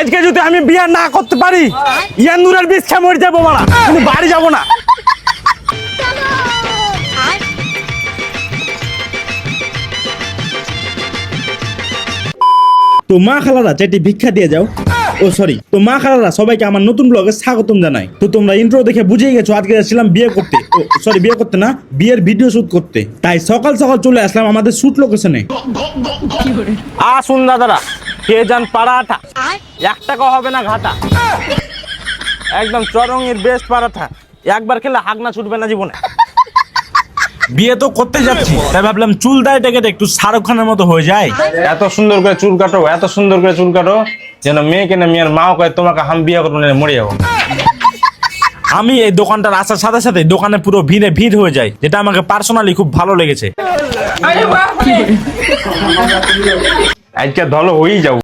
আজকে যদি আমি বিয়ে না করতে পারি ইয়ানুরের বীজ খেয়ে মরে যাবো মারা, কিন্তু বাড়ি যাবো না। তো মা খালারা চাইটি ভিক্ষা দিয়ে যাও। ও সরি, তো মা খালারা সবাইকে আমার নতুন ব্লগে স্বাগতম জানাই। তো তোমরা ইন্ট্রো দেখে বুঝিয়ে গেছো আজকে যাচ্ছিলাম বিয়ে করতে, ও সরি বিয়ে করতে না, বিয়ের ভিডিও শুট করতে। তাই সকাল সকাল চলে আসলাম আমাদের শুট লোকেশনে। আসুন দাদারা, কে যান পাড়াটা, 1 টাকা হবে না ঘাটা, একদম চরঙের বেস্ট পারাঠা, একবার খেলে হাগনা ছুটবে না জীবনে। বিয়ে তো করতে যাচ্ছি, তাই ভাবলাম চুল দাড়িটা কেটে একটু শাহরুখ খানের মতো হয়ে যায়। এত সুন্দর করে চুল কাটো, এত সুন্দর করে চুল কাটো যেন মেয়েকে না মেয়ের মাও কয় তোমাকে হাম বিয়ে করবো না, মরে যাবো। আমি এই দোকানটার আসার সাথে সাথে দোকানে পুরো ভিড় হয়ে যায়, যেটা আমাকে পার্সোনালি খুব ভালো লেগেছে। আজকে ধলো হয়েই যাবো।